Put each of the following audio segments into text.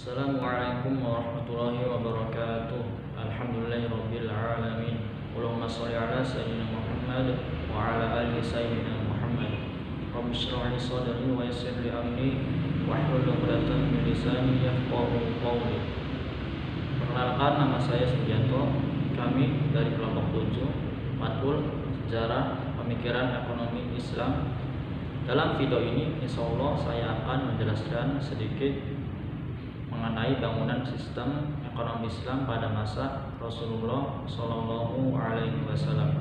Assalamualaikum warahmatullahi wabarakatuh. Alhamdulillahirabbil alamin. Allahumma shalli ala sayyidina Muhammad wa ala ali sayyidina Muhammad. Rabbi shrah li sadri wa yassir li amri wahlul 'uqdatam min lisani yafqahu qawli. Perkenalkan, nama saya Sugianto. Kami dari kelompok 7 Matkul Sejarah Pemikiran Ekonomi Islam. Dalam video ini insyaallah saya akan menjelaskan sedikit mengenai bangunan sistem ekonomi Islam pada masa Rasulullah Shallallahu Alaihi Wasallam.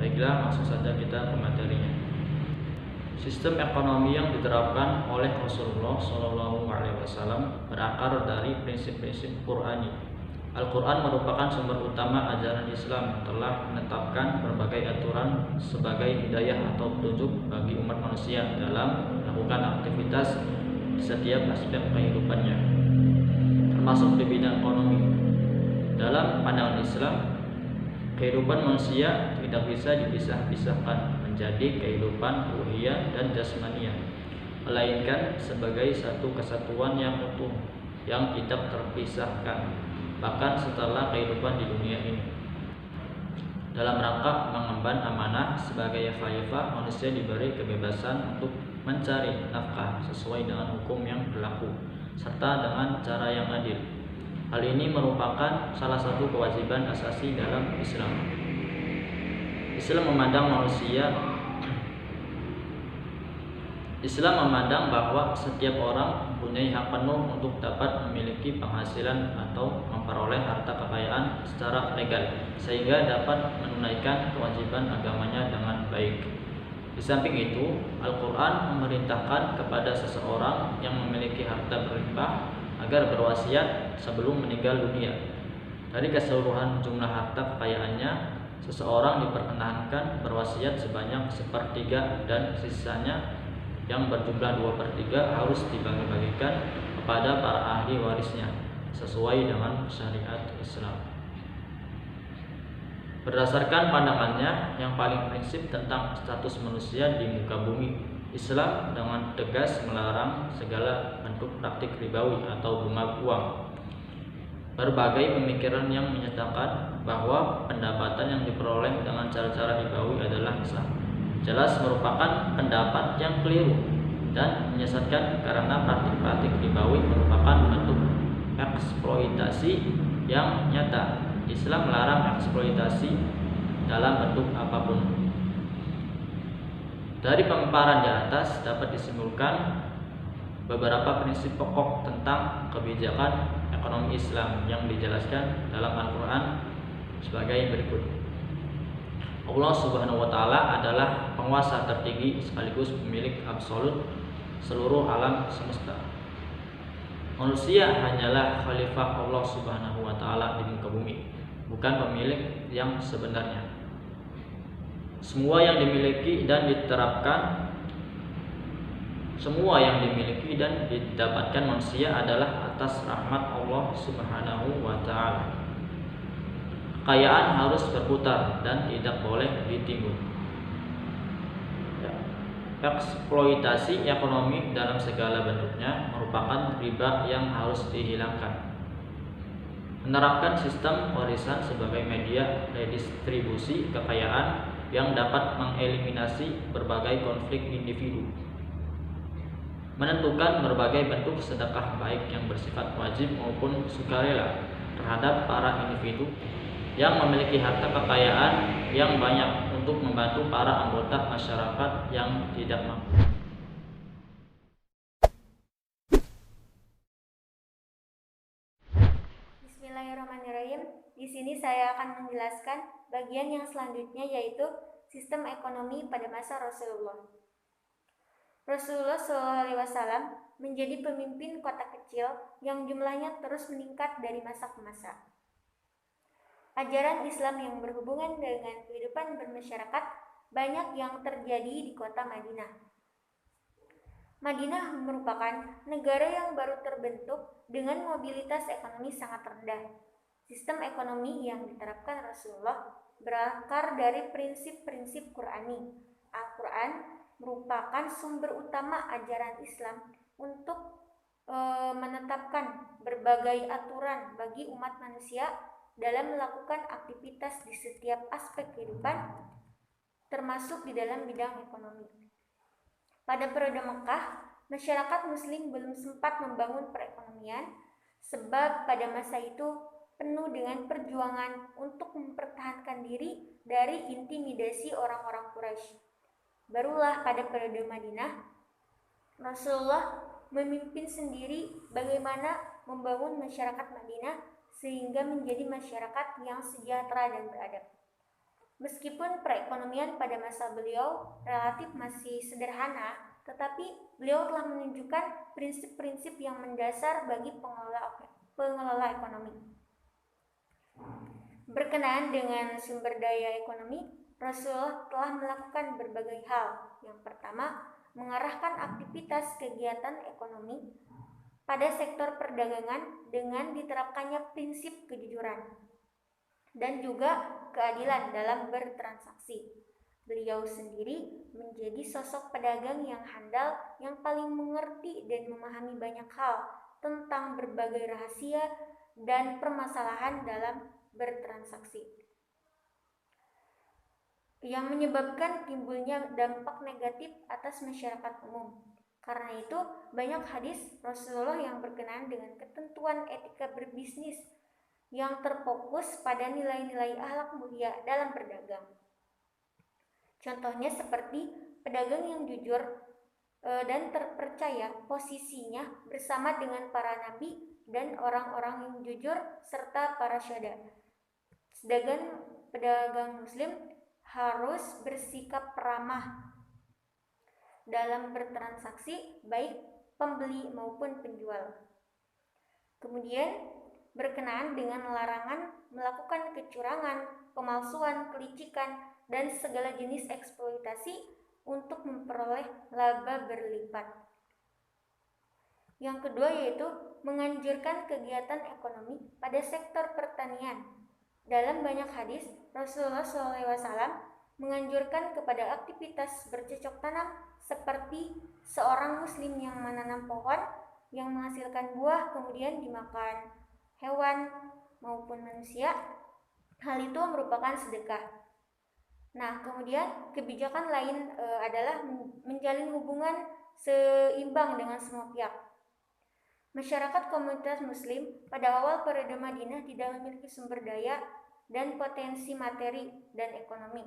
Baiklah, langsung saja kita ke materinya. Sistem ekonomi yang diterapkan oleh Rasulullah Shallallahu Alaihi Wasallam berakar dari prinsip-prinsip Qur'ani. Al-Quran merupakan sumber utama ajaran Islam, telah menetapkan berbagai aturan sebagai hidayah atau petunjuk bagi umat manusia dalam melakukan aktivitas setiap aspek kehidupannya, termasuk di bidang ekonomi. Dalam pandangan Islam, kehidupan manusia tidak bisa dipisah-pisahkan menjadi kehidupan ruhiyah dan jasmaniah, melainkan sebagai satu kesatuan yang utuh yang tidak terpisahkan bahkan setelah kehidupan di dunia ini. Dalam rangka mengemban amanah sebagai khalifah, manusia diberi kebebasan untuk mencari nafkah sesuai dengan hukum yang berlaku serta dengan cara yang adil. Hal ini merupakan salah satu kewajiban asasi dalam Islam. Islam memandang bahwa setiap orang mempunyai hak penuh untuk dapat memiliki penghasilan atau memperoleh harta kekayaan secara legal, sehingga dapat menunaikan kewajiban agamanya dengan baik. Di samping itu, Al-Quran memerintahkan kepada seseorang yang memiliki harta berlimpah agar berwasiat sebelum meninggal dunia. Dari keseluruhan jumlah harta kekayaannya, seseorang diperkenankan berwasiat sebanyak 1/3 dan sisanya yang berjumlah 2/3 harus dibagi-bagikan kepada para ahli warisnya sesuai dengan syariat Islam. Berdasarkan pandangannya yang paling prinsip tentang status manusia di muka bumi, Islam dengan tegas melarang segala bentuk praktik ribawi atau bunga uang. Berbagai pemikiran yang menyatakan bahwa pendapatan yang diperoleh dengan cara-cara ribawi adalah sah, jelas merupakan pendapat yang keliru dan menyesatkan, karena praktik-praktik ribawi merupakan bentuk eksploitasi yang nyata. Islam melarang eksploitasi dalam bentuk apapun. Dari pemaparan di atas dapat disimpulkan beberapa prinsip pokok tentang kebijakan ekonomi Islam yang dijelaskan dalam Al-Quran sebagai berikut. Allah Subhanahu wa Ta'ala adalah penguasa tertinggi sekaligus pemilik absolut seluruh alam semesta. Manusia hanyalah khalifah Allah Subhanahu wa Ta'ala di muka bumi, bukan pemilik yang sebenarnya. Semua yang dimiliki dan didapatkan manusia adalah atas rahmat Allah Subhanahu wa Ta'ala. Kekayaan harus berputar dan tidak boleh ditimbun. Eksploitasi ekonomi dalam segala bentuknya merupakan riba yang harus dihilangkan. Menerapkan sistem warisan sebagai media redistribusi kekayaan yang dapat mengeliminasi berbagai konflik individu. Menentukan berbagai bentuk sedekah baik yang bersifat wajib maupun sukarela terhadap para individu yang memiliki harta kekayaan yang banyak untuk membantu para anggota masyarakat yang tidak mampu. Bismillahirrahmanirrahim. Di sini saya akan menjelaskan bagian yang selanjutnya, yaitu sistem ekonomi pada masa Rasulullah. Rasulullah SAW menjadi pemimpin kota kecil yang jumlahnya terus meningkat dari masa ke masa. Ajaran Islam yang berhubungan dengan kehidupan bermasyarakat banyak yang terjadi di kota Madinah. Madinah merupakan negara yang baru terbentuk dengan mobilitas ekonomi sangat rendah. Sistem ekonomi yang diterapkan Rasulullah berakar dari prinsip-prinsip Qur'ani. Al-Quran merupakan sumber utama ajaran Islam untuk menetapkan berbagai aturan bagi umat manusia dalam melakukan aktivitas di setiap aspek kehidupan, termasuk di dalam bidang ekonomi. Pada periode Mekah, masyarakat Muslim belum sempat membangun perekonomian, sebab pada masa itu penuh dengan perjuangan untuk mempertahankan diri dari intimidasi orang-orang Quraisy. Barulah pada periode Madinah, Rasulullah memimpin sendiri bagaimana membangun masyarakat Madinah sehingga menjadi masyarakat yang sejahtera dan beradab. Meskipun perekonomian pada masa beliau relatif masih sederhana, tetapi beliau telah menunjukkan prinsip-prinsip yang mendasar bagi pengelola ekonomi. Berkenaan dengan sumber daya ekonomi, Rasulullah telah melakukan berbagai hal. Yang pertama, mengarahkan aktivitas kegiatan ekonomi pada sektor perdagangan dengan diterapkannya prinsip kejujuran dan juga keadilan dalam bertransaksi. Beliau sendiri menjadi sosok pedagang yang handal, yang paling mengerti dan memahami banyak hal tentang berbagai rahasia dan permasalahan dalam bertransaksi, yang menyebabkan timbulnya dampak negatif atas masyarakat umum. Karena itu, banyak hadis Rasulullah yang berkenaan dengan ketentuan etika berbisnis yang terfokus pada nilai-nilai akhlak mulia dalam berdagang. Contohnya seperti pedagang yang jujur dan terpercaya posisinya bersama dengan para nabi dan orang-orang yang jujur serta para syuhada. Sedangkan pedagang muslim harus bersikap ramah dalam bertransaksi, baik pembeli maupun penjual. Kemudian berkenaan dengan larangan melakukan kecurangan, pemalsuan, kelicikan, dan segala jenis eksploitasi untuk memperoleh laba berlipat. Yang kedua yaitu menganjurkan kegiatan ekonomi pada sektor pertanian. Dalam banyak hadis, Rasulullah SAW menganjurkan kepada aktivitas bercocok tanam seperti seorang muslim yang menanam pohon yang menghasilkan buah kemudian dimakan hewan maupun manusia. Hal itu merupakan sedekah. Nah, kemudian kebijakan lain adalah menjalin hubungan seimbang dengan semua pihak. Masyarakat komunitas muslim pada awal periode Madinah tidak memiliki sumber daya dan potensi materi dan ekonomi.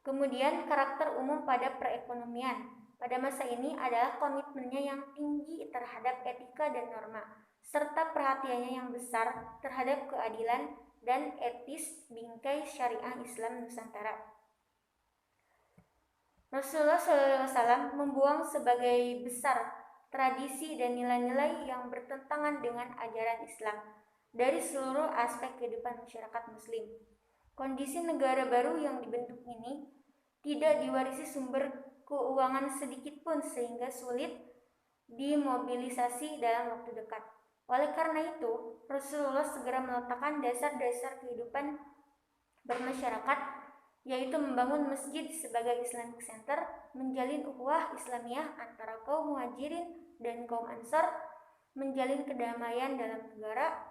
Kemudian karakter umum pada perekonomian pada masa ini adalah komitmennya yang tinggi terhadap etika dan norma, serta perhatiannya yang besar terhadap keadilan dan etis bingkai syariah Islam Nusantara. Rasulullah SAW membuang sebagai besar tradisi dan nilai-nilai yang bertentangan dengan ajaran Islam dari seluruh aspek kehidupan masyarakat muslim. Kondisi negara baru yang dibentuk ini tidak diwarisi sumber keuangan sedikit pun sehingga sulit dimobilisasi dalam waktu dekat. Oleh karena itu, Rasulullah segera meletakkan dasar-dasar kehidupan bermasyarakat, yaitu membangun masjid sebagai Islamic Center, menjalin ukhuwah Islamiyah antara kaum muhajirin dan kaum ansar, menjalin kedamaian dalam negara,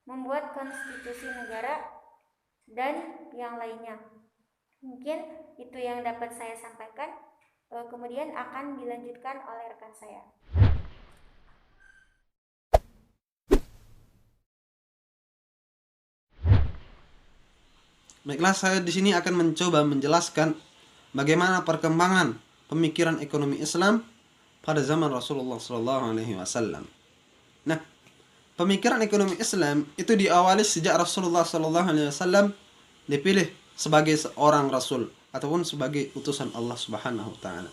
membuat konstitusi negara, dan yang lainnya. Mungkin itu yang dapat saya sampaikan, kemudian akan dilanjutkan oleh rekan saya. Baiklah, saya di sini akan mencoba menjelaskan bagaimana perkembangan pemikiran ekonomi Islam pada zaman Rasulullah SAW. Nah, pemikiran ekonomi Islam itu diawali sejak Rasulullah SAW dipilih sebagai seorang Rasul ataupun sebagai utusan Allah Subhanahu Wa Taala.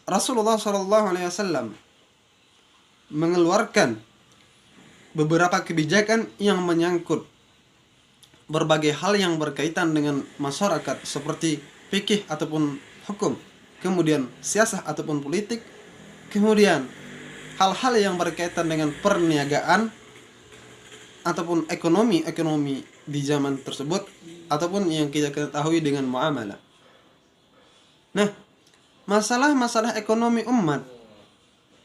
Rasulullah SAW mengeluarkan beberapa kebijakan yang menyangkut berbagai hal yang berkaitan dengan masyarakat seperti fikih ataupun hukum, kemudian siasah ataupun politik, kemudian hal-hal yang berkaitan dengan perniagaan ataupun ekonomi di zaman tersebut ataupun yang kita ketahui dengan muamalah. Nah, masalah-masalah ekonomi umat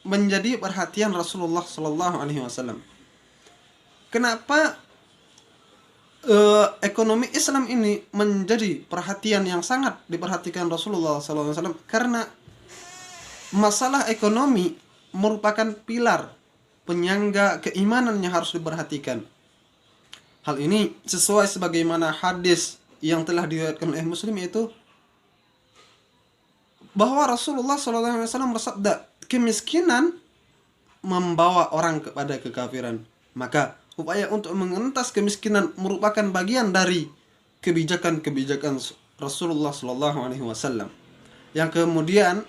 menjadi perhatian Rasulullah Shallallahu Alaihi Wasallam. Kenapa ekonomi Islam ini menjadi perhatian yang sangat diperhatikan Rasulullah Shallallahu Alaihi Wasallam? Karena masalah ekonomi merupakan pilar penyangga keimanan yang harus diperhatikan. Hal ini sesuai sebagaimana hadis yang telah diriwayatkan oleh Muslim, yaitu bahwa Rasulullah SAW bersabda, kemiskinan membawa orang kepada kekafiran. Maka upaya untuk mengentas kemiskinan merupakan bagian dari kebijakan-kebijakan Rasulullah SAW, yang kemudian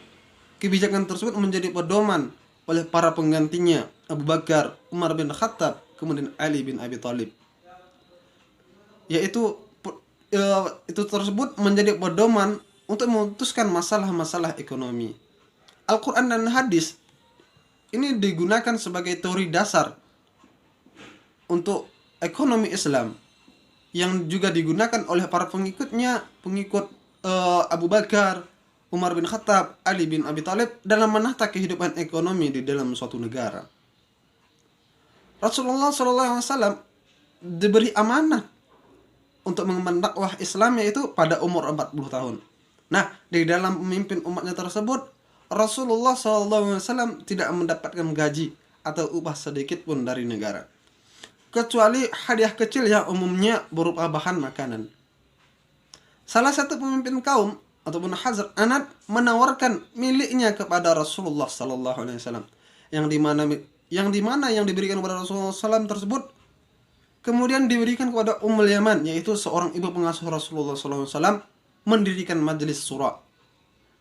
kebijakan tersebut menjadi pedoman oleh para penggantinya, Abu Bakar, Umar bin Khattab, kemudian Ali bin Abi Thalib. Yaitu itu tersebut menjadi pedoman untuk memutuskan masalah-masalah ekonomi. Al-Quran dan hadis ini digunakan sebagai teori dasar untuk ekonomi Islam, yang juga digunakan oleh para pengikutnya, pengikut Abu Bakar, Umar bin Khattab, Ali bin Abi Thalib dalam menata kehidupan ekonomi di dalam suatu negara. Rasulullah SAW diberi amanah untuk mengemban dakwah Islam, yaitu pada umur 40 tahun. Nah, di dalam memimpin umatnya tersebut, Rasulullah SAW tidak mendapatkan gaji atau upah sedikit pun dari negara, kecuali hadiah kecil yang umumnya berupa bahan makanan. Salah satu pemimpin kaum ataupun Hazrat Anad menawarkan miliknya kepada Rasulullah SAW, yang dimana yang diberikan kepada Rasulullah SAW tersebut kemudian diberikan kepada Ummul Yaman, yaitu seorang ibu pengasuh Rasulullah SAW, mendirikan majelis surah.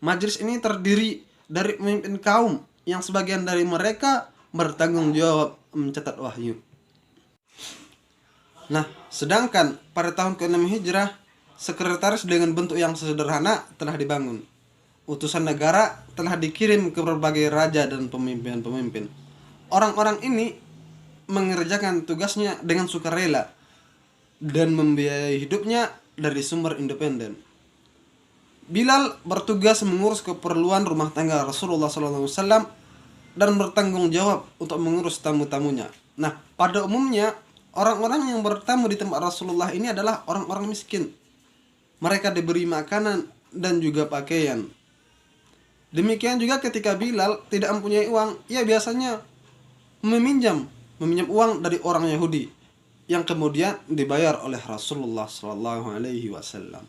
Majelis ini terdiri dari pemimpin kaum yang sebagian dari mereka bertanggung jawab mencatat wahyu. Nah, sedangkan pada tahun ke-6 Hijrah, sekretaris dengan bentuk yang sederhana telah dibangun. Utusan negara telah dikirim ke berbagai raja dan pemimpin-pemimpin. Orang-orang ini mengerjakan tugasnya dengan sukarela dan membiayai hidupnya dari sumber independen. Bilal bertugas mengurus keperluan rumah tangga Rasulullah SAW dan bertanggung jawab untuk mengurus tamu-tamunya. Nah, pada umumnya orang-orang yang bertamu di tempat Rasulullah ini adalah orang-orang miskin. Mereka diberi makanan dan juga pakaian. Demikian juga ketika Bilal tidak mempunyai uang, ia biasanya meminjam uang dari orang Yahudi yang kemudian dibayar oleh Rasulullah SAW.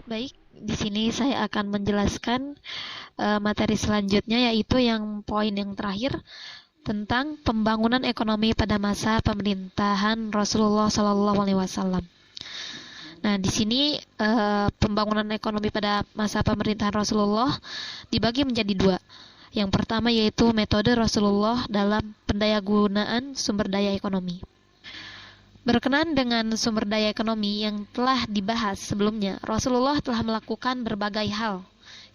Baik, di sini saya akan menjelaskan materi selanjutnya, yaitu yang poin yang terakhir tentang pembangunan ekonomi pada masa pemerintahan Rasulullah SAW. Nah, di sini pembangunan ekonomi pada masa pemerintahan Rasulullah dibagi menjadi dua. Yang pertama yaitu metode Rasulullah dalam pendayagunaan sumber daya ekonomi. Berkenaan dengan sumber daya ekonomi yang telah dibahas sebelumnya, Rasulullah telah melakukan berbagai hal.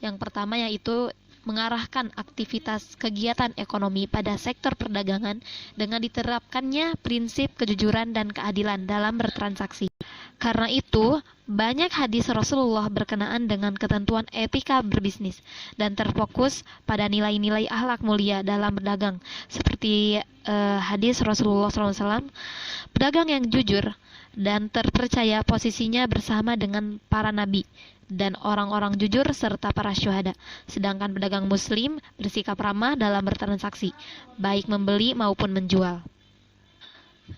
Yang pertama yaitu mengarahkan aktivitas kegiatan ekonomi pada sektor perdagangan dengan diterapkannya prinsip kejujuran dan keadilan dalam bertransaksi. Karena itu, banyak hadis Rasulullah berkenaan dengan ketentuan etika berbisnis dan terfokus pada nilai-nilai akhlak mulia dalam berdagang, seperti hadis Rasulullah SAW, pedagang yang jujur dan terpercaya posisinya bersama dengan para nabi dan orang-orang jujur serta para syuhada. Sedangkan pedagang muslim bersikap ramah dalam bertransaksi, baik membeli maupun menjual.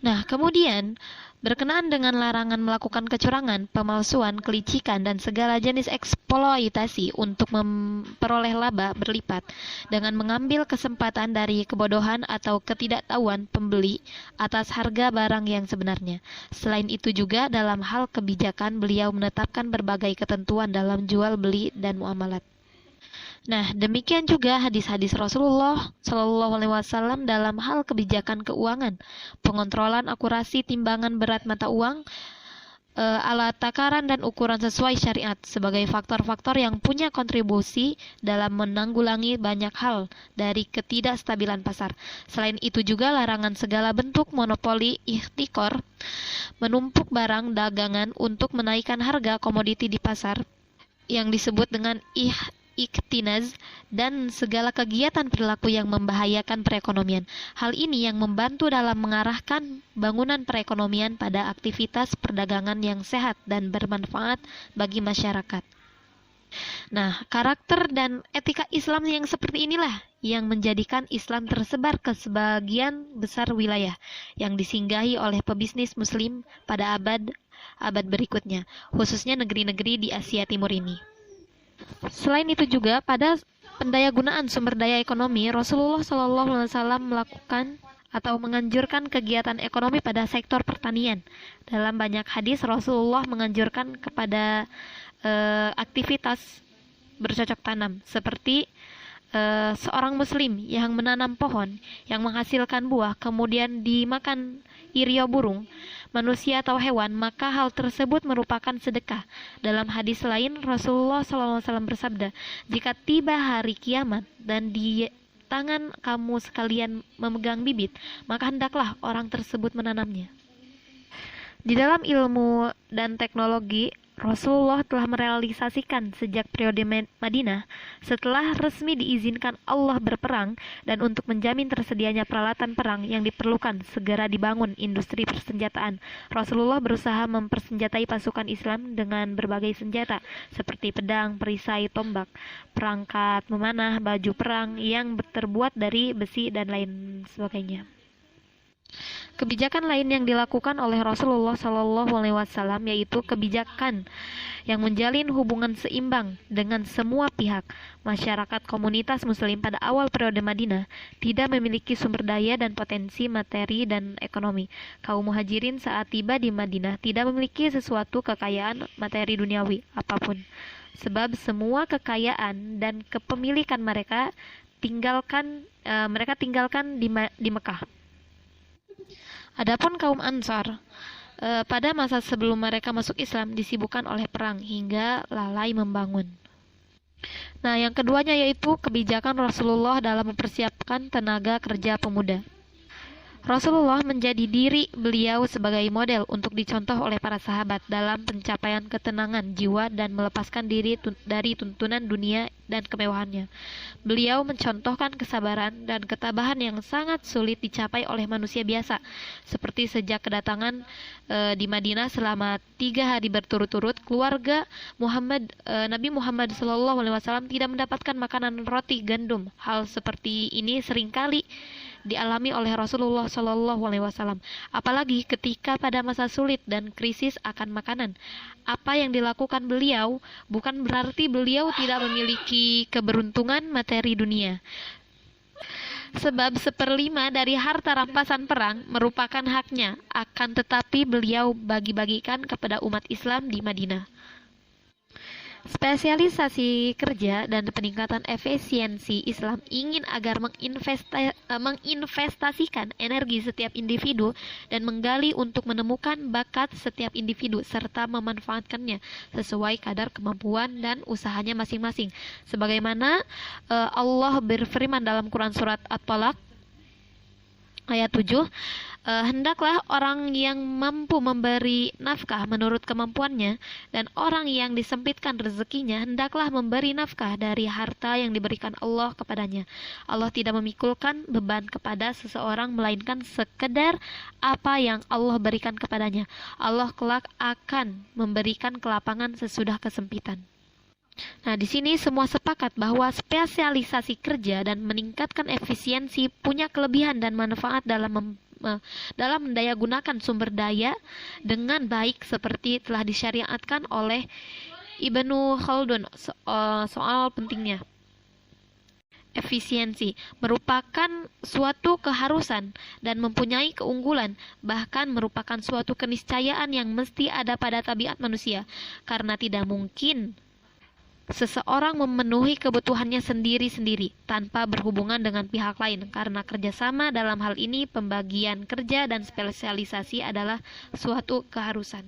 Nah, kemudian berkenaan dengan larangan melakukan kecurangan, pemalsuan, kelicikan, dan segala jenis eksploitasi untuk memperoleh laba berlipat dengan mengambil kesempatan dari kebodohan atau ketidaktahuan pembeli atas harga barang yang sebenarnya. Selain itu juga dalam hal kebijakan beliau menetapkan berbagai ketentuan dalam jual beli dan muamalat. Nah, demikian juga hadis-hadis Rasulullah SAW dalam hal kebijakan keuangan, pengontrolan akurasi timbangan berat mata uang, alat takaran dan ukuran sesuai syariat sebagai faktor-faktor yang punya kontribusi dalam menanggulangi banyak hal dari ketidakstabilan pasar. Selain itu juga larangan segala bentuk monopoli ihtikor, menumpuk barang dagangan untuk menaikkan harga komoditi di pasar yang disebut dengan iktinaz, dan segala kegiatan perilaku yang membahayakan perekonomian. Hal ini yang membantu dalam mengarahkan bangunan perekonomian pada aktivitas perdagangan yang sehat dan bermanfaat bagi masyarakat. Nah, karakter dan etika Islam yang seperti inilah yang menjadikan Islam tersebar ke sebagian besar wilayah yang disinggahi oleh pebisnis Muslim pada abad berikutnya, khususnya negeri-negeri di Asia Timur ini. Selain itu juga pada pendayagunaan sumber daya ekonomi, Rasulullah SAW melakukan atau menganjurkan kegiatan ekonomi pada sektor pertanian. Dalam banyak hadis Rasulullah menganjurkan kepada aktivitas bercocok tanam seperti seorang muslim yang menanam pohon yang menghasilkan buah kemudian dimakan irio burung, manusia atau hewan, maka hal tersebut merupakan sedekah. Dalam hadis lain Rasulullah SAW bersabda, jika tiba hari kiamat dan di tangan kamu sekalian memegang bibit, maka hendaklah orang tersebut menanamnya. Di dalam ilmu dan teknologi, Rasulullah telah merealisasikan sejak periode Madinah setelah resmi diizinkan Allah berperang dan untuk menjamin tersedianya peralatan perang yang diperlukan segera dibangun industri persenjataan. Rasulullah berusaha mempersenjatai pasukan Islam dengan berbagai senjata seperti pedang, perisai, tombak, perangkat memanah, baju perang yang terbuat dari besi dan lain sebagainya. Kebijakan lain yang dilakukan oleh Rasulullah SAW yaitu kebijakan yang menjalin hubungan seimbang dengan semua pihak. Masyarakat komunitas Muslim pada awal periode Madinah tidak memiliki sumber daya dan potensi materi dan ekonomi. Kaum muhajirin saat tiba di Madinah tidak memiliki sesuatu kekayaan materi duniawi apapun, sebab semua kekayaan dan kepemilikan mereka tinggalkan di Mekah. Adapun kaum Ansar, pada masa sebelum mereka masuk Islam disibukkan oleh perang hingga lalai membangun. Nah, yang keduanya yaitu kebijakan Rasulullah dalam mempersiapkan tenaga kerja pemuda. Rasulullah menjadi diri beliau sebagai model untuk dicontoh oleh para sahabat dalam pencapaian ketenangan jiwa dan melepaskan diri dari tuntunan dunia dan kemewahannya. Beliau mencontohkan kesabaran dan ketabahan yang sangat sulit dicapai oleh manusia biasa, seperti sejak kedatangan di Madinah selama 3 hari berturut-turut, keluarga Nabi Muhammad SAW tidak mendapatkan makanan roti gandum. Hal seperti ini seringkali dialami oleh Rasulullah SAW. Apalagi ketika pada masa sulit dan krisis akan makanan. Apa yang dilakukan beliau bukan berarti beliau tidak memiliki keberuntungan materi dunia. Sebab 1/5 dari harta rampasan perang merupakan haknya, akan tetapi beliau bagi-bagikan kepada umat Islam di Madinah. Spesialisasi kerja dan peningkatan efisiensi Islam ingin agar menginvestasikan energi setiap individu dan menggali untuk menemukan bakat setiap individu serta memanfaatkannya sesuai kadar kemampuan dan usahanya masing-masing. Sebagaimana Allah berfirman dalam Quran surat At-Talaq ayat 7, hendaklah orang yang mampu memberi nafkah menurut kemampuannya dan orang yang disempitkan rezekinya hendaklah memberi nafkah dari harta yang diberikan Allah kepadanya. Allah tidak memikulkan beban kepada seseorang melainkan sekedar apa yang Allah berikan kepadanya. Allah kelak akan memberikan kelapangan sesudah kesempitan. Nah, di sini semua sepakat bahwa spesialisasi kerja dan meningkatkan efisiensi punya kelebihan dan manfaat dalam mendayagunakan sumber daya dengan baik seperti telah disyariatkan oleh Ibnu Khaldun. Soal pentingnya efisiensi merupakan suatu keharusan dan mempunyai keunggulan, bahkan merupakan suatu keniscayaan yang mesti ada pada tabiat manusia, karena tidak mungkin seseorang memenuhi kebutuhannya sendiri-sendiri tanpa berhubungan dengan pihak lain, karena kerjasama dalam hal ini pembagian kerja dan spesialisasi adalah suatu keharusan.